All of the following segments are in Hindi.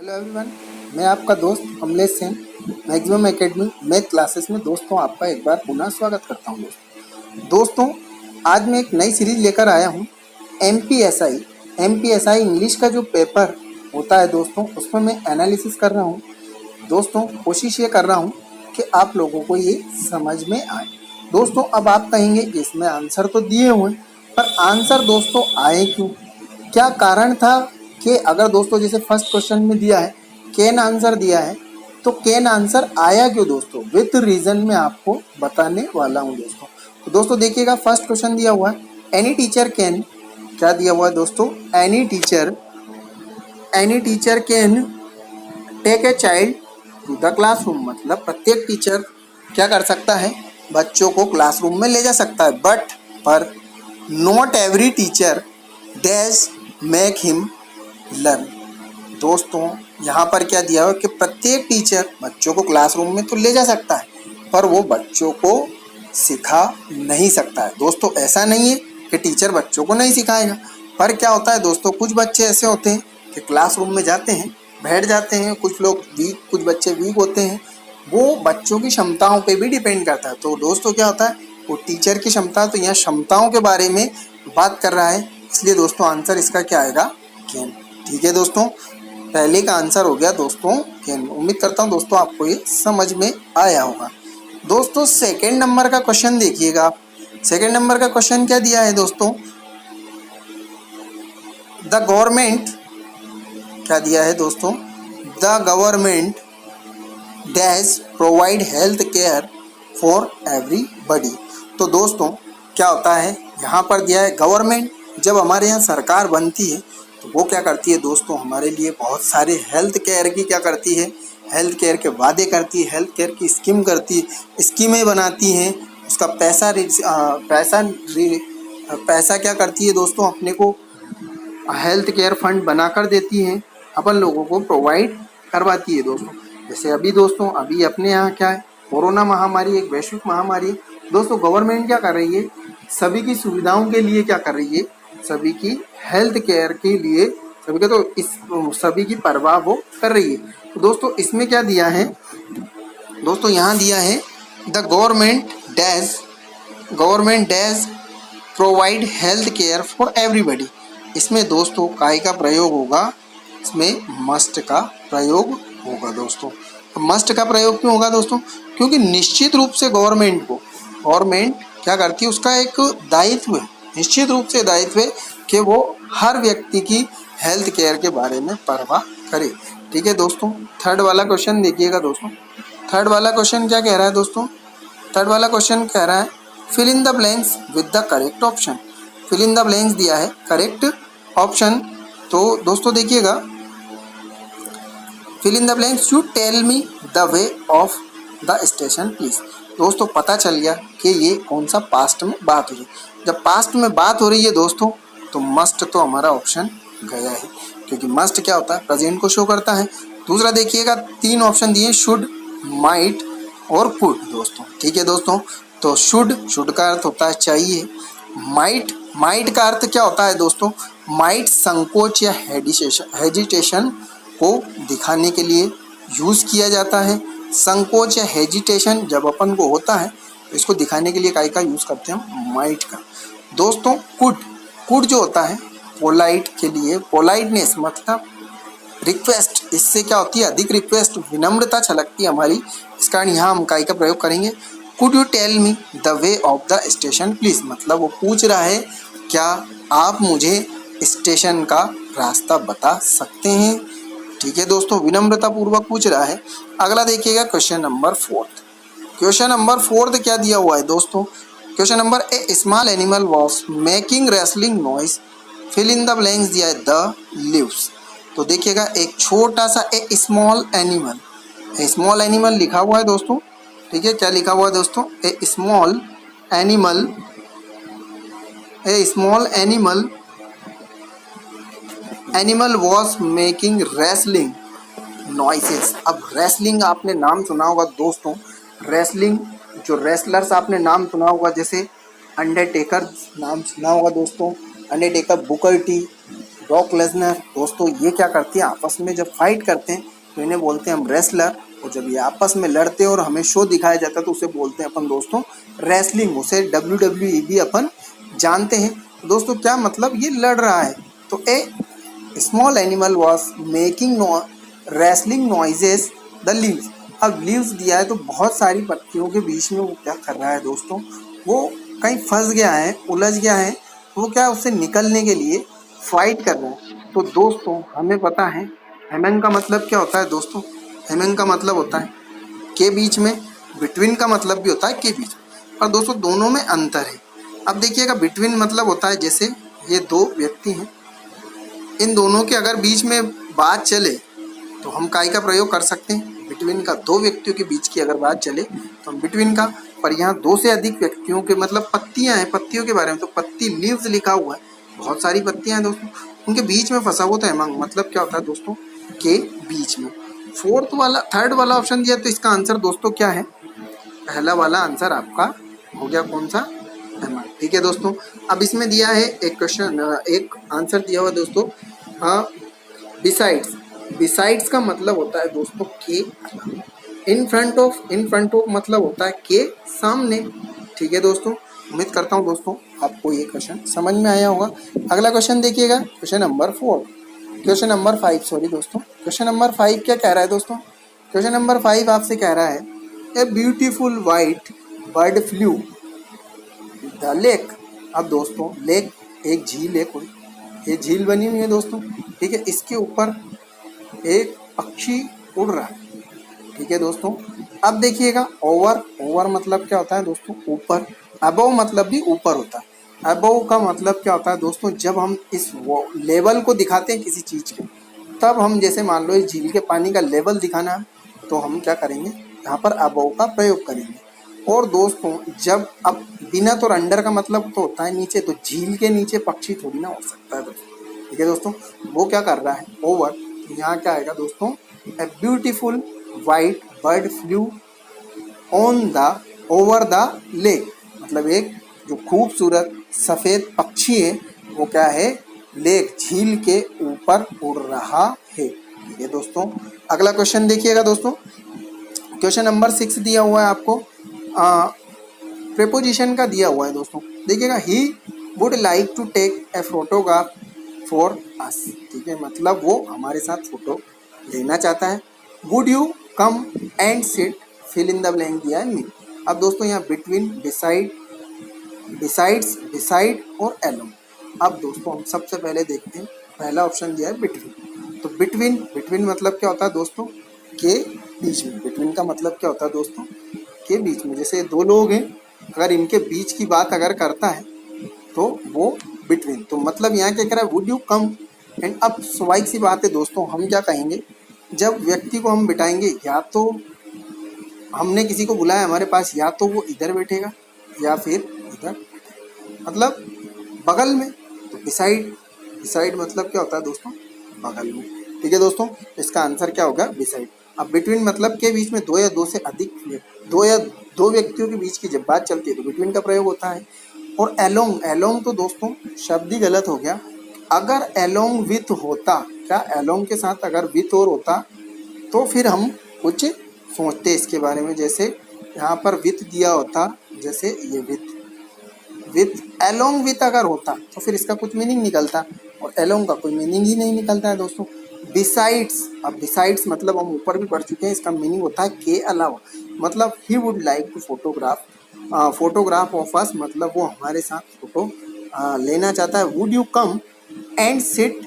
हेलो एवरीवन, मैं आपका दोस्त Kamlesh Sen maximum academy math classes में दोस्तों आपका एक बार पुनः स्वागत करता हूं। दोस्तों आज मैं एक नई सीरीज लेकर आया हूं। एमपीएसआई इंग्लिश का जो पेपर होता है दोस्तों, उसमें मैं एनालिसिस कर रहा हूं। दोस्तों कोशिश ये कर रहा हूं कि आप लोगों को ये समझ में आए। दोस्तों अब आप कहेंगे कि इसमें आंसर तो दिए हुए, पर आंसर दोस्तों आए क्यों, क्या कारण था कि अगर दोस्तों जैसे फर्स्ट क्वेश्चन में दिया है कैन आंसर दिया है, तो कैन आंसर आया क्यों दोस्तों, विथ रीजन में आपको बताने वाला हूं दोस्तों। तो दोस्तों देखिएगा, फर्स्ट क्वेश्चन दिया हुआ है एनी टीचर कैन, क्या दिया हुआ है दोस्तों, any teacher can take a child to the classroom, मतलब प्रत्येक टीचर क्या कर सकता है, बच्चों को क्लासरूम में ले जा सकता है, पर not every teacher dash make him learn. दोस्तों यहाँ पर क्या दिया है कि प्रत्येक टीचर बच्चों को क्लासरूम में तो ले जा सकता है, पर वो बच्चों को सिखा नहीं सकता है। दोस्तों ऐसा नहीं है कि टीचर बच्चों को नहीं सिखाएगा, पर क्या होता है दोस्तों, कुछ बच्चे ऐसे होते हैं कि क्लासरूम में जाते हैं, बैठ जाते हैं, कुछ बच्चे वीक होते हैं, वो बच्चों की क्षमताओं पे भी डिपेंड करता है। तो दोस्तों क्या होता है, वो टीचर की क्षमता, तो यहाँ क्षमताओं के बारे में बात कर रहा है, इसलिए दोस्तों आंसर इसका क्या आएगा, कैन। ठीक है दोस्तों, पहले का आंसर हो गया दोस्तों कैन। उम्मीद करता हूँ दोस्तों आपको ये समझ में आया होगा। दोस्तों सेकंड नंबर का क्वेश्चन देखिएगा आप। सेकंड नंबर का क्वेश्चन क्या दिया है दोस्तों, द गवर्नमेंट, क्या दिया है दोस्तों, the government dash provide health care for everybody. तो दोस्तों क्या होता है, यहाँ पर दिया है गवर्नमेंट, जब हमारे यहाँ सरकार बनती है तो वो क्या करती है दोस्तों, हमारे लिए बहुत सारे हेल्थ केयर की क्या करती है, हेल्थ केयर के वादे करती है, हेल्थ केयर की स्कीमें बनाती हैं, उसका पैसा क्या करती है दोस्तों, अपने को हेल्थ केयर फंड बनाकर देती हैं, अपन लोगों को प्रोवाइड करवाती है दोस्तों। जैसे अभी अपने यहाँ क्या है, कोरोना महामारी एक वैश्विक महामारी है दोस्तों। गवर्नमेंट क्या कर रही है, सभी की सुविधाओं के लिए क्या कर रही है, सभी की हेल्थ केयर के लिए, सभी की परवाह वो कर रही है। तो दोस्तों इसमें क्या दिया है दोस्तों, यहाँ दिया है the government dash provide health care for everybody. इसमें दोस्तों काय का प्रयोग होगा, इसमें मस्ट का प्रयोग होगा दोस्तों। मस्ट का प्रयोग क्यों होगा दोस्तों, क्योंकि निश्चित रूप से गवर्नमेंट क्या करती है, उसका एक दायित्व है, निश्चित रूप से दायित्व है कि वो हर व्यक्ति की हेल्थ केयर के बारे में परवाह करे। ठीक है दोस्तों, थर्ड वाला क्वेश्चन देखिएगा दोस्तों। थर्ड वाला क्वेश्चन क्या कह रहा है दोस्तों, थर्ड वाला क्वेश्चन कह रहा है fill in the blanks with the correct option. Fill in the blanks दिया है करेक्ट ऑप्शन। तो दोस्तों देखिएगा, fill in the blanks, you tell me the way of the station please. दोस्तों पता चल गया कि ये कौन सा पास्ट में बात हो रही है। जब पास्ट में बात हो रही है दोस्तों, तो मस्ट तो हमारा ऑप्शन गया है, क्योंकि मस्ट क्या होता है, प्रेजेंट को शो करता है। दूसरा देखिएगा, तीन ऑप्शन दिए, शुड, माइट और कुड दोस्तों। ठीक है दोस्तों, तो शुड का अर्थ होता है चाहिए, माइट का अर्थ क्या होता है दोस्तों, माइट संकोच या हेजिटेशन को दिखाने के लिए यूज़ किया जाता है। संकोच या हेजिटेशन जब अपन को होता है तो इसको दिखाने के लिए काय का यूज़ करते हैं हम, माइट का। दोस्तों कुड जो होता है पोलाइट के लिए, पोलाइटनेस मतलब रिक्वेस्ट, इससे क्या होती है, अधिक रिक्वेस्ट, विनम्रता छलकती है हमारी, इस कारण यहाँ हम काय का प्रयोग करेंगे, could you tell me the way of the station please. मतलब वो पूछ रहा है, क्या आप मुझे स्टेशन का रास्ता बता सकते हैं। ठीक है दोस्तों, विनम्रता पूर्वक पूछ रहा है। अगला देखिएगा question number fourth. Question number fourth क्या दिया हुआ है दोस्तों, question number, a small animal was making wrestling noise, fill in the blanks दिया है द लीव्स। तो देखिएगा, एक छोटा सा ए स्मॉल एनिमल लिखा हुआ है दोस्तों। ठीक है, क्या लिखा हुआ है दोस्तों, a small animal was making wrestling noises. अब रेसलिंग आपने नाम सुना होगा दोस्तों, रेसलिंग जो रेसलर्स आपने नाम सुना होगा, जैसे अंडरटेकर नाम सुना होगा दोस्तों, Undertaker, Booker T, Brock Lesnar दोस्तों ये क्या करती है, आपस में जब फाइट करते हैं तो इन्हें बोलते हैं हम रेसलर, और जब ये आपस में लड़ते हैं और हमें शो दिखाया जाता है तो उसे बोलते हैं अपन दोस्तों रेसलिंग, उसे WWE भी अपन जानते हैं। दोस्तों क्या मतलब, ये लड़ रहा है तो a small animal was making wrestling noises the leaves. अब लीव्स दिया है तो बहुत सारी पत्तियों के बीच में वो क्या कर रहा है दोस्तों, वो कहीं फंस गया है, उलझ गया है, वो क्या उससे निकलने के लिए फाइट कर रहा है। तो दोस्तों हमें पता है हेमंग का मतलब क्या होता है दोस्तों, हेमंग का मतलब होता है के बीच में, बिटवीन का मतलब भी होता है के बीच में, और दोस्तों दोनों में अंतर है। अब देखिएगा बिटवीन मतलब होता है जैसे ये दो व्यक्ति हैं, इन दोनों के अगर बीच में बात चले तो हम काय का प्रयोग कर सकते हैं, बिटवीन का। दो व्यक्तियों के बीच की अगर बात चले तो हम बिटवीन का, पर यहाँ दो से अधिक व्यक्तियों के मतलब पत्तियां हैं, पत्तियों के बारे में तो पत्ती लीव्स लिखा हुआ है, बहुत सारी पत्तियां हैं दोस्तों, उनके बीच में फंसा हुआ तो एमंग मतलब क्या होता है दोस्तों, के बीच में। थर्ड वाला ऑप्शन दिया तो इसका आंसर दोस्तों क्या है, पहला वाला आंसर आपका हो गया कौन सा, एमंग। ठीक है दोस्तों, अब इसमें दिया है एक क्वेश्चन, एक आंसर दिया हुआ दोस्तों, बिसाइड्स। बिसाइड्स का मतलब होता है दोस्तों के in front of, in front of मतलब होता है के सामने। ठीक है दोस्तों, उम्मीद करता हूँ दोस्तों आपको ये क्वेश्चन समझ में आया होगा। अगला क्वेश्चन देखिएगा, question number 4, question number 5 sorry दोस्तों, क्वेश्चन नंबर 5 क्या कह रहा है दोस्तों, क्वेश्चन नंबर 5 आपसे कह रहा है a beautiful white bird flu the lake. अब दोस्तों लेक एक झील है कोई, ये झील बनी हुई है दोस्तों, ठीक है, इसके ऊपर एक पक्षी उड़ रहा है। ठीक है दोस्तों, अब देखिएगा ओवर, ओवर मतलब क्या होता है दोस्तों, ऊपर। अबव मतलब भी ऊपर होता है। अबव का मतलब क्या होता है दोस्तों, जब हम इस लेवल को दिखाते हैं किसी चीज़ के, तब हम जैसे मान लो इस झील के पानी का लेवल दिखाना है तो हम क्या करेंगे, यहाँ पर अबव का प्रयोग करेंगे। और दोस्तों जब अब बिना तो अंडर का मतलब तो होता है नीचे, तो झील के नीचे पक्षी थोड़ी ना हो सकता है दोस्तों। ठीक है दोस्तों, वो क्या कर रहा है ओवर, यहाँ क्या आएगा दोस्तों, a beautiful white bird flu on the over the lake, मतलब एक जो खूबसूरत सफ़ेद पक्षी है वो क्या है, लेक झील के ऊपर उड़ रहा है। ठीक है दोस्तों, अगला क्वेश्चन देखिएगा दोस्तों, क्वेश्चन नंबर 6 दिया हुआ है आपको, प्रेपोजिशन का दिया हुआ है दोस्तों। देखिएगा he would like to take a photograph for us. ठीक है, मतलब वो हमारे साथ फोटो लेना चाहता है। Would you come and sit, fill in the blank दिया है मी। अब दोस्तों यहाँ बिटवीन, बिसाइड, बिसाइड्स, बिसाइड और एलोंग। अब दोस्तों हम सबसे पहले देखते हैं, पहला ऑप्शन दिया है बिटवीन। तो बिटवीन, बिटवीन मतलब क्या होता है दोस्तों, के बीच में। बिटवीन का मतलब क्या होता है दोस्तों, के बीच में। जैसे दो लोग हैं, अगर इनके बीच की बात अगर करता है तो वो बिटवीन। तो मतलब यहाँ क्या कह रहा है, वुड यू कम एंड। अब स्वाभाविक सी बात है दोस्तों, हम क्या कहेंगे जब व्यक्ति को हम बिठाएंगे, या तो हमने किसी को बुलाया हमारे पास, या तो वो इधर बैठेगा या फिर इधर, मतलब बगल में। तो बिसाइड, बिसाइड मतलब क्या होता है दोस्तों, बगल में। ठीक है दोस्तों, इसका आंसर क्या होगा, बिसाइड। अब बिटवीन मतलब के बीच में दो या दो से अधिक, दो व्यक्तियों के बीच की जब बात चलती है तो बिटवीन का प्रयोग होता है। और एलोंग, एलोंग तो दोस्तों शब्द ही गलत हो गया। अगर एलोंग विथ होता, क्या एलोंग के साथ अगर विथ और होता तो फिर हम कुछ सोचते इसके बारे में। जैसे यहाँ पर विथ दिया होता, जैसे ये विथ, विथ एलोंग विथ अगर होता तो फिर इसका कुछ मीनिंग निकलता, और एलोंग का कोई मीनिंग ही नहीं निकलता है दोस्तों। बिसाइड्स, अब बिसाइड्स मतलब हम ऊपर भी पढ़ चुके हैं, इसका मीनिंग होता है के अलावा। मतलब he would like to photograph, photograph of us, मतलब वो हमारे साथ फोटो लेना चाहता है। Would you come and sit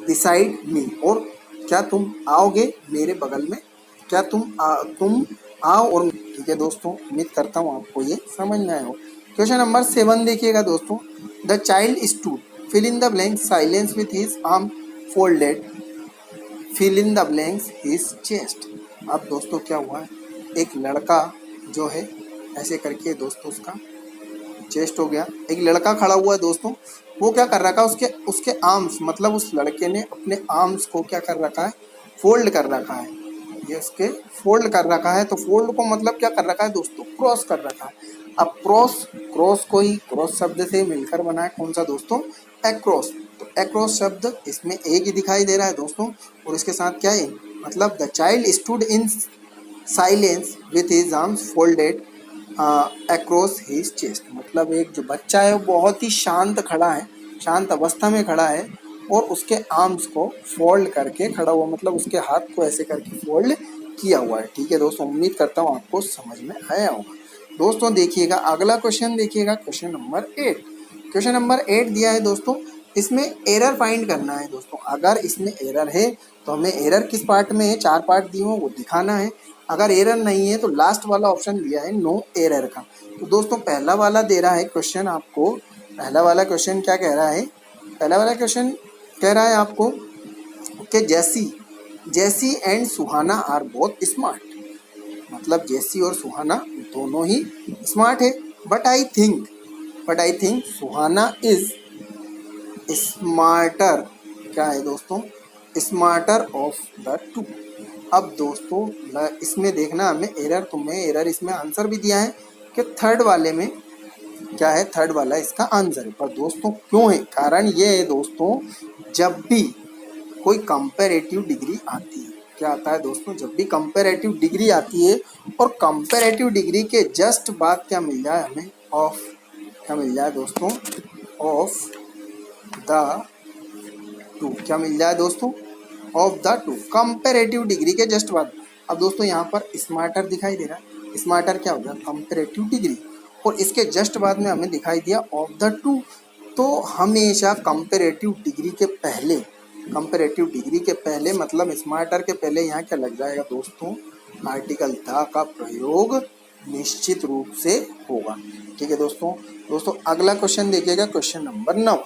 beside me, और क्या तुम आओगे मेरे बगल में, क्या तुम आओ और। ठीक है दोस्तों, उम्मीद करता हूँ आपको ये समझ में आया हो। क्वेश्चन नंबर 7 देखिएगा दोस्तों, the child stood, fill in the blank, silence with his arm folded, fill in the blanks his chest. अब दोस्तों क्या हुआ है, एक लड़का जो है ऐसे करके दोस्तों उसका चेस्ट हो गया, एक लड़का खड़ा हुआ है दोस्तों, वो क्या कर रखा है, उसके आर्म्स, मतलब उस लड़के ने अपने आर्म्स को क्या कर रखा है, फोल्ड कर रखा है। ये उसके फोल्ड कर रखा है, तो फोल्ड को मतलब क्या कर रखा है दोस्तों, क्रॉस कर रखा है। अब क्रॉस, क्रॉस को ही क्रॉस शब्द से मिलकर बना है कौन सा दोस्तों, एक्रॉस। तो अक्रॉस शब्द इसमें एक ही दिखाई दे रहा है दोस्तों, और इसके साथ क्या है, मतलब the child stood in silence with his arms folded across his chest, मतलब एक जो बच्चा है वो बहुत ही शांत खड़ा है, शांत अवस्था में खड़ा है और उसके आर्म्स को फोल्ड करके खड़ा हुआ, मतलब उसके हाथ को ऐसे करके फोल्ड किया हुआ है। ठीक है दोस्तों, उम्मीद करता हूँ आपको समझ में आया होगा। दोस्तों देखिएगा अगला क्वेश्चन, देखिएगा क्वेश्चन नंबर 8। क्वेश्चन नंबर 8 दिया है दोस्तों, इसमें एरर फाइंड करना है दोस्तों। अगर इसमें एरर है तो हमें एरर किस पार्ट में है, 4 पार्ट दिए हो वो दिखाना है। अगर एरर नहीं है तो लास्ट वाला ऑप्शन दिया है नो एरर का। तो दोस्तों पहला वाला दे रहा है क्वेश्चन आपको, पहला वाला क्वेश्चन क्या कह रहा है, पहला वाला क्वेश्चन कह रहा है आपको कि Jessie and Suhana are both smart, मतलब जैसी और सुहाना दोनों ही स्मार्ट है, but I think Suhana is smarter, क्या है दोस्तों, स्मार्टर ऑफ द टू। अब दोस्तों इसमें देखना हमें एरर, तुम्हें एरर इसमें आंसर भी दिया है कि थर्ड वाले में क्या है, थर्ड वाला इसका आंसर है। पर दोस्तों क्यों है, कारण ये है दोस्तों, जब भी कोई कंपैरेटिव डिग्री आती है, क्या आता है दोस्तों, जब भी कंपैरेटिव डिग्री आती है और कंपैरेटिव डिग्री के जस्ट बाद क्या मिल जाए हमें, ऑफ, क्या मिल जाए दोस्तों, ऑफ द टू, क्या मिल जाए दोस्तों, of the two, comparative degree के जस्ट बाद। अब दोस्तों यहाँ पर स्मार्टर दिखाई दे रहा है, स्मार्टर क्या हो गया, कंपैरेटिव डिग्री, और इसके जस्ट बाद में हमें दिखाई दिया ऑफ द टू। तो हमेशा कंपैरेटिव डिग्री के पहले, कंपैरेटिव डिग्री के पहले मतलब स्मार्टर के पहले यहाँ क्या लग जाएगा दोस्तों, आर्टिकल द का प्रयोग निश्चित रूप से होगा। ठीक है दोस्तों। दोस्तों अगला क्वेश्चन देखिएगा, क्वेश्चन नंबर 9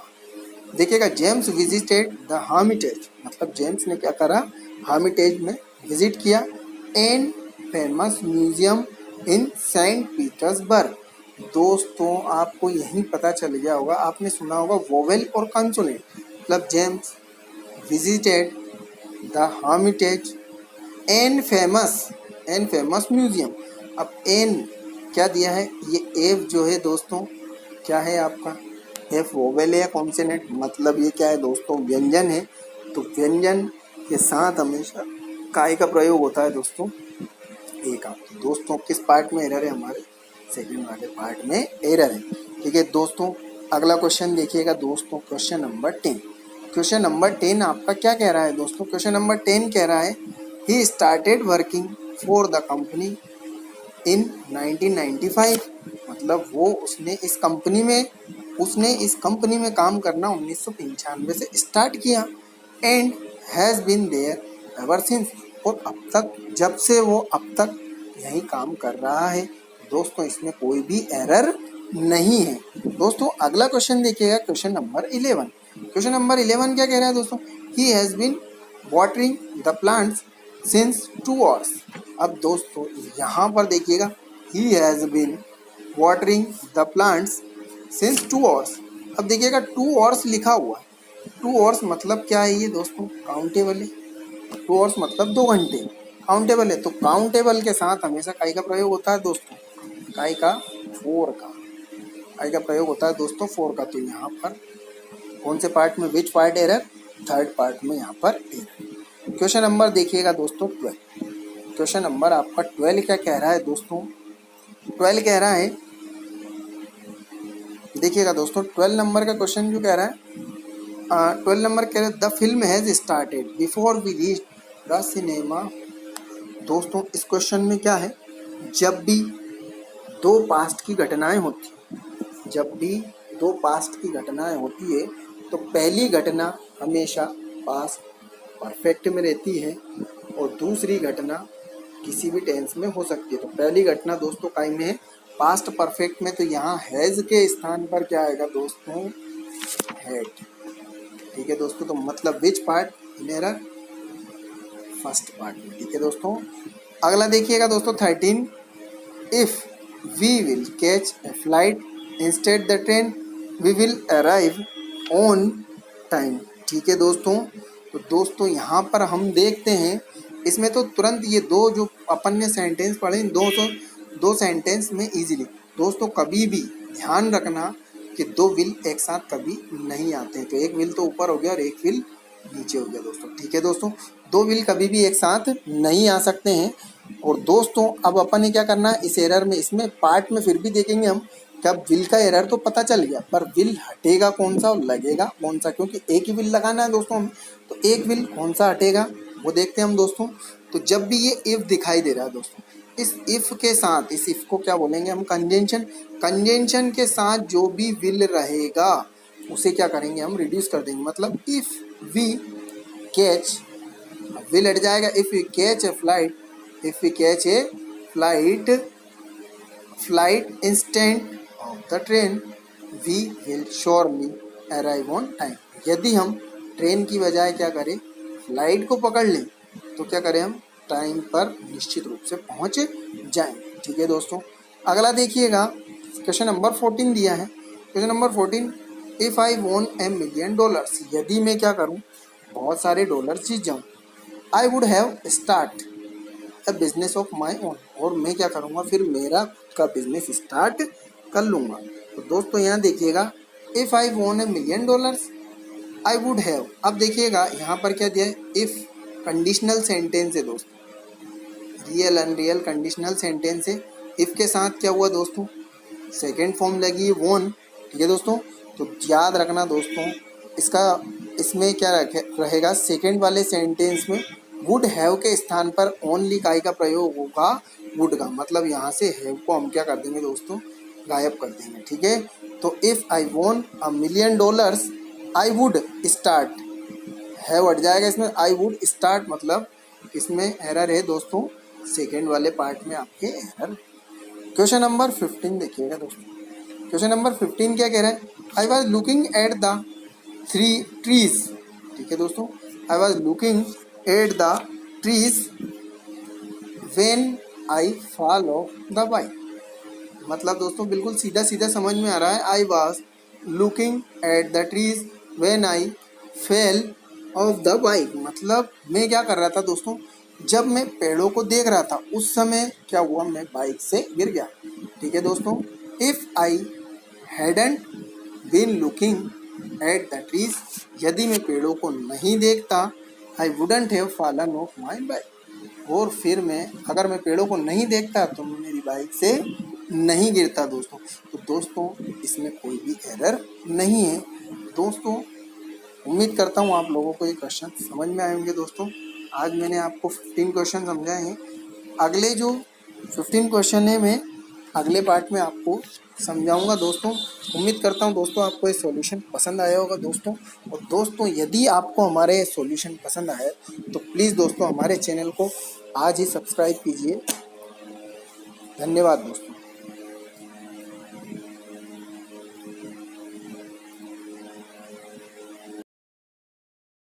देखिएगा, जेम्स विजिटेड द हार्मिटेज, मतलब जेम्स ने क्या करा, हार्मिटेज में विजिट किया, an famous museum in Saint Petersburg. दोस्तों आपको यही पता चल गया होगा, आपने सुना होगा वोवेल और कंसोनेंट, मतलब James visited the Hermitage an famous museum. अब एन क्या दिया है, ये एफ जो है दोस्तों क्या है आपका, एफ वोवेल है कॉन्सोनेंट, मतलब ये क्या है दोस्तों, व्यंजन है। तो व्यंजन के साथ हमेशा काय का प्रयोग होता है दोस्तों, एक आप। दोस्तों किस पार्ट में एरर है, हमारे सेकंड वाले पार्ट में एरर है। ठीक है दोस्तों, अगला क्वेश्चन देखिएगा दोस्तों, क्वेश्चन नंबर 10। क्वेश्चन नंबर 10 आपका क्या कह रहा है दोस्तों, क्वेश्चन नंबर 10 कह रहा है, he started working for the company इन 1995, मतलब वो उसने इस कंपनी में काम करना 1995 से स्टार्ट किया, and has been there ever since, और अब तक, जब से वो अब तक यही काम कर रहा है। दोस्तों इसमें कोई भी एरर नहीं है। दोस्तों अगला क्वेश्चन देखिएगा, क्वेश्चन नंबर 11। क्वेश्चन नंबर 11 क्या कह रहा है दोस्तों, he has been watering the plants since 2 hours। अब दोस्तों यहाँ पर देखिएगा, he has been watering the plants since 2 hours। अब देखिएगा 2 hours लिखा हुआ है, 2 hours मतलब क्या है ये दोस्तों, काउंटेबल है। 2 hours मतलब 2 घंटे, काउंटेबल है। तो काउंटेबल के साथ हमेशा काई का प्रयोग होता है दोस्तों, काई का 4 का, काई का प्रयोग होता है दोस्तों 4 का। तो यहाँ पर कौन से पार्ट में, which part error, third part में यहाँ पर एरर। क्वेश्चन नंबर देखिएगा दोस्तों 12। क्वेश्चन नंबर आपका 12 क्या कह रहा है दोस्तों, 12 कह रहा है, देखिएगा दोस्तों 12 नंबर का क्वेश्चन जो कह रहा है, 12 नंबर कह रहा है, the film has started before we reach the cinema. दोस्तों इस क्वेश्चन में क्या है, जब भी 2 पास्ट की घटनाएं होती, जब भी 2 पास्ट की घटनाएं होती है तो पहली घटना हमेशा पास्ट परफेक्ट में रहती है और दूसरी घटना किसी भी टेंस में हो सकती है। तो पहली घटना दोस्तों काई में है, पास्ट परफेक्ट में। तो यहाँ हैज़ के स्थान पर क्या आएगा दोस्तों, हैड। ठीक है दोस्तों, तो मतलब which part in error, first part में। ठीक है दोस्तों, अगला देखिएगा दोस्तों 13, if we will catch a flight instead the train we will arrive on time. ठीक है दोस्तों, तो दोस्तों यहाँ पर हम देखते हैं, इसमें तो तुरंत ये 2 जो अपन ने सेंटेंस पढ़े, 2 सेंटेंस में इजीली। दोस्तों कभी भी ध्यान रखना कि दो व्हील एक साथ कभी नहीं आते हैं। तो एक व्हील तो ऊपर हो गया और एक व्हील नीचे हो गया दोस्तों। ठीक है दोस्तों, दो व्हील कभी भी एक साथ नहीं आ सकते हैं। और दोस्तों अब अपन ने क्या करना है इस एरर में, इसमें पार्ट में फिर भी देखेंगे हम कि अब व्हील का एरर तो पता चल गया, पर व्हील हटेगा कौन सा और लगेगा कौन सा, क्योंकि एक ही व्हील लगाना है दोस्तों हमें। तो एक व्हील कौन सा हटेगा वो देखते हैं हम दोस्तों। तो जब भी ये इफ दिखाई दे रहा है दोस्तों, इस इफ के साथ, इस इफ को क्या बोलेंगे हम, कंजंक्शन। कंजंक्शन के साथ जो भी व्हील रहेगा उसे क्या करेंगे हम, रिड्यूस कर देंगे। मतलब इफ वी कैच, व्हील हट जाएगा। If we catch a flight, if we catch a flight instant of the train, we will surely arrive on time. यदि हम ट्रेन की बजाय क्या करें, फ्लाइट को पकड़ लें, तो क्या करें हम, टाइम पर निश्चित रूप से पहुंच जाएंगे। ठीक है दोस्तों, अगला देखिएगा, क्वेश्चन नंबर 14 दिया है। Question number 14, if I won $1 million, यदि मैं क्या करूं, बहुत सारे डॉलर जीत जाऊं, I would have start a business of my own, और मैं क्या करूंगा, फिर मेरा का बिजनेस स्टार्ट कर लूंगा। तो दोस्तों यहाँ देखिएगा, if I won $1 million I would have. अब देखिएगा यहाँ पर क्या दिया है, इफ कंडीशनल सेंटेंस है दोस्तों, रियल अनरियल कंडीशनल सेंटेंस है। इफ के साथ क्या हुआ दोस्तों, सेकेंड फॉर्म लगी है वॉन। ठीक है दोस्तों, तो याद रखना दोस्तों, इसमें क्या रहेगा, सेकेंड वाले सेंटेंस में वुड हैव के स्थान पर ओनली काई का प्रयोग होगा, वुड का। मतलब यहाँ से हैव को हम क्या कर देंगे दोस्तों, गायब कर देंगे। ठीक है, तो if I won $1 million I would start, have हट जाएगा इसमें, आई वुड स्टार्ट, मतलब इसमें एरर है दोस्तों, सेकेंड वाले पार्ट में आपके एरर। क्वेश्चन नंबर 15 देखिएगा दोस्तों। क्वेश्चन नंबर 15 क्या कह रहा है, I was looking at the 3 trees. ठीक है दोस्तों, I was looking at the trees when I fall of the bike. मतलब दोस्तों बिल्कुल सीधा सीधा समझ में आ रहा है, I was looking at the trees when I fell off the bike. मतलब मैं क्या कर रहा था दोस्तों, जब मैं पेड़ों को देख रहा था उस समय क्या हुआ, मैं बाइक से गिर गया। ठीक है दोस्तों, if I hadn't been looking at the trees, यदि मैं पेड़ों को नहीं देखता, I wouldn't have fallen off my bike, और फिर मैं, अगर मैं पेड़ों को नहीं देखता तो मैं मेरी बाइक से नहीं गिरता दोस्तों। तो दोस्तों इसमें कोई भी एरर नहीं है दोस्तों। उम्मीद करता हूँ आप लोगों को ये क्वेश्चन समझ में आएंगे दोस्तों। आज मैंने आपको 15 क्वेश्चन समझाए हैं। अगले जो 15 क्वेश्चन है मैं अगले पार्ट में आपको समझाऊंगा दोस्तों। उम्मीद करता हूं दोस्तों आपको ये सॉल्यूशन पसंद आया होगा दोस्तों। और दोस्तों यदि आपको हमारे ये सॉल्यूशन पसंद आया तो प्लीज़ दोस्तों हमारे चैनल को आज ही सब्सक्राइब कीजिए। धन्यवाद दोस्तों।